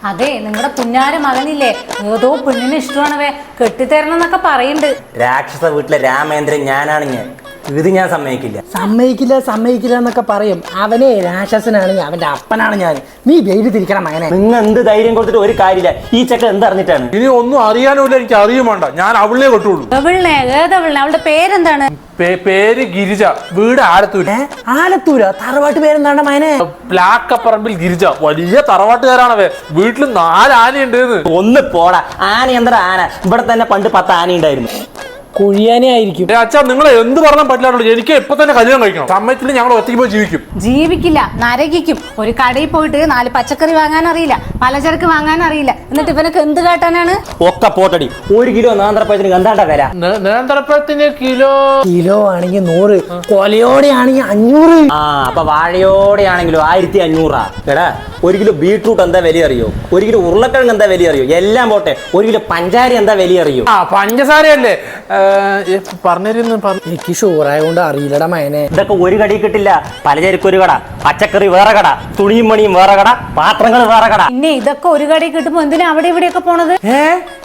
അതെ നിങ്ങളുടെ പുന്നാര മകനില്ലേ ഏതോ പെണ്ണിന് ഇഷ്ടമാണവേ കെട്ടിത്തരണം എന്നൊക്കെ പറയുന്നുണ്ട്. രാക്ഷസ വീട്ടിലെ രാമേന്ദ്രൻ ഞാനാണ് ഞാൻ. ഇത് ഞാൻ സമ്മതിക്കില്ല. സമ്മതിക്കില്ല എന്നൊക്കെ പറയും. അവനെ രാക്ഷസനാണെങ്കിൽ അവന്റെ അപ്പനാണ് ഞാൻ. നീ വെയിൽ തിരിക്കണം മകനെ. നിങ്ങൾ എന്ത് ധൈര്യം കൊടുത്തിട്ട് ഒരു കാര്യമില്ല. ഈ ചെക്ക എന്തറിഞ്ഞിട്ടാണ്? ഇനി ഒന്നും അറിയാനുമില്ല, എനിക്ക് അറിയും വേണ്ട. ഞാൻ അവളെ കെട്ടുള്ളൂ. ഏതവളിനെ അവളുടെ പേരെന്താണ്? പേര് ഗിരിജ, വീട് ആലത്തൂര്. ആലത്തൂരോ? തറവാട്ട് പേരെന്താണ് മകനെ? പ്ലാക്കപ്പറമ്പിൽ ഗിരിജ. വലിയ തറവാട്ടുകാരാണവേ. വീട്ടിൽ 4 ആനയുണ്ട്. ഒന്ന് പോടാ. ആന എന്താ ആന? ഇവിടെ തന്നെ പണ്ട് 10 ആന ഉണ്ടായിരുന്നു. കുഴിയാനെ ആയിരിക്കും. അച്ഛാ നിങ്ങൾ എന്ത് പറഞ്ഞാൽ പറ്റില്ല. എനിക്ക് ഇപ്പൊ തന്നെ കല്യാണം കഴിക്കണം. സമയത്തിൽ ഞങ്ങൾ ഒറ്റയ്ക്ക് പോയി ജീവിക്കില്ല, നരകിക്കും. ഒരു കടയിൽ പോയിട്ട് 4 പച്ചക്കറി വാങ്ങാൻ അറിയില്ല, പലചരക്ക് വാങ്ങാൻ അറിയില്ല. എന്നിട്ട് ഇവനൊക്കെ എന്ത് കാട്ടാനാണ്? ഒക്കെ പോട്ടടി. 1 കിലോ നേന്ത്രപ്പഴത്തിന് എന്താണ്ടാ വില? നേന്ത്രപ്പഴത്തിന് കിലോ ആണെങ്കിൽ 100, കൊലയോടെ ആണെങ്കിൽ 500. അപ്പൊ വാഴയോടെ ആണെങ്കിലോ 1500. എടാ 1 കിലോ ബീട്രൂട്ട് എന്താ വില അറിയോ? 1 കിലോ ഉരുളക്കിഴങ്ങ് എന്താ വില അറിയോ? എല്ലാം പോട്ടെ, 1 കിലോ പഞ്ചാര എന്താ വില അറിയോ? പഞ്ചസാരയല്ലേ എനിക്ക് ഷുഗറായതുകൊണ്ട് അറിയില്ലടാ മകനെ. ഇതൊക്കെ ഒരു കടയിൽ കിട്ടില്ല. പലചരക്ക് ഒരു കട, പച്ചക്കറി വേറെ കട, തുണിയും മണിയും വേറെ കട, പാത്രങ്ങൾ വേറെ കട. പിന്നെ ഇതൊക്കെ ഒരു കടയിൽ കിട്ടുമ്പോ എന്തിനാ അവിടെ ഇവിടെയൊക്കെ പോണത്?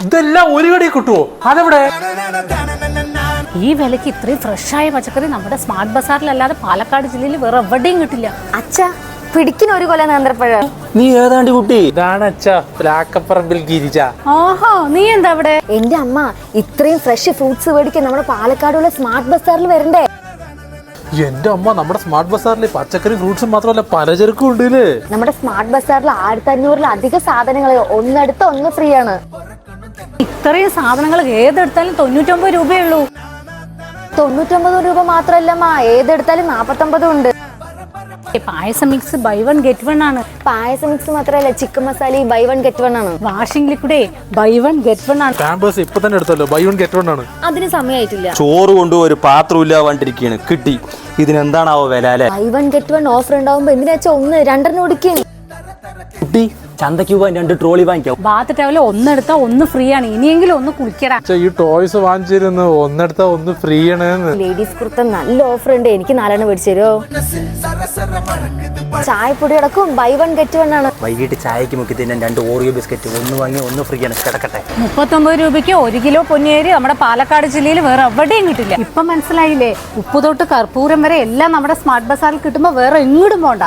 ഇതെല്ലാം ഒരു കടയിൽ കിട്ടുവോ? അതെവിടെ? ഈ വിലക്ക് ഇത്രയും ഫ്രഷായ പച്ചക്കറി നമ്മുടെ സ്മാർട്ട് ബസാറിലല്ലാതെ പാലക്കാട് ജില്ലയിൽ വേറെ എവിടെയും കിട്ടില്ല. അച്ഛാ പിടിക്കുന്ന 1 കൊല നേന്ത്രപ്പഴം. നീ ഏതാണ്ട് കുട്ടി? ഇതാണ് അച്ഛാ പ്ലാക്കപ്പറമ്പിൽ ഗിരിജ. ഓഹോ, നീ എന്താ അവിടെ? എന്റെ അമ്മ ഇത്രയും ഫ്രഷ് ഫ്രൂട്ട്സ് മേടിക്കാൻ നമ്മുടെ പാലക്കാടുള്ള സ്മാർട്ട് ബസാറിൽ വരണ്ടേ? എന്റെ അമ്മ, നമ്മുടെ സ്മാർട്ട് ബസാറിൽ പച്ചക്കറി ഫ്രൂട്ട്സും മാത്രമല്ല പലചരക്കും ഉണ്ട്. നമ്മുടെ സ്മാർട്ട് ബസാറിൽ 1500-ലധികം സാധനങ്ങൾ ഒന്നെടുത്ത് ഒന്ന് ഫ്രീ ആണ്. ഇത്രയും സാധനങ്ങൾ ഏതെടുത്താലും 99 രൂപയുള്ളൂ. 99 രൂപ മാത്രല്ലമ്മ, ഏതെടുത്താലും 49 ഉണ്ട്. പായസം മിക്സ് ബൈ 1 ഗെറ്റ് 1 ആണ്. പായസം മിക്സ് മാത്രല്ല, ചിക്കൻ മസാല ബൈ 1 ഗെറ്റ് 1 ആണ്. വാഷിംഗ് ലിക്വിഡേ ബൈ 1 ഗെറ്റ് 1 ആണ്. പാമ്പേഴ്സ് ഇപ്പൊ തന്നെ എടുത്തല്ലോ, ബൈ 1 ഗെറ്റ് 1 ആണ്. അതിന് സമയമായിട്ടില്ല. ചോറ് കൊണ്ട് ഒരു പാത്രം ഇല്ല വണ്ടിരിക്കുകയാണ്. കിട്ടി. ഇതിനെന്താണാവോ വില അല്ലേ? ബൈ 1 ഗെറ്റ് 1 ഓഫർ ഉണ്ടാവുമ്പോ എന്തിനാ 2 ഓടിക്കും. കുട്ടി ചന്തയ്ക്ക് പോകാൻ 2 ട്രോളി വാങ്ങിക്കാം. ബാത്ത് ടവല് 1 എടുത്താ 1 ഫ്രീ ആണ്. ഇനിയെങ്കിലും ഒന്ന് കുളിക്കടാ. ഈ ടോയ്സ് വാങ്ങിച്ചിരുന്നു, 1 എടുത്താ 1 ഫ്രീ ആണ്. ലേഡീസ് കുർത്ത നല്ല ഓഫർ ഉണ്ട്. എനിക്ക് 4 മേടിച്ചു തരുമോ? ചായപ്പൊടി അടക്കം ബൈ 1 ഗെറ്റ് 1 ആണ്. വൈകിട്ട് ചായക്ക് മുക്കി തിന്നാൻ 2 ഓറിയോ ബിസ്ക്കറ്റ് 1 വാങ്ങി 1 ഫ്രീ ആണ്. കിടക്കട്ടെ. 39 രൂപയ്ക്ക് 1 കിലോ പൊന്നിയേരി നമ്മുടെ പാലക്കാട് ജില്ലയിൽ വേറെ എവിടെയും കിട്ടില്ല. ഇപ്പൊ മനസ്സിലായില്ലേ? ഉപ്പ് തൊട്ട് കർപ്പൂരം വരെ എല്ലാം നമ്മുടെ സ്മാർട്ട് ബസാറിൽ കിട്ടുമ്പോ വേറെ എങ്ങോട്ടും പോണ്ട.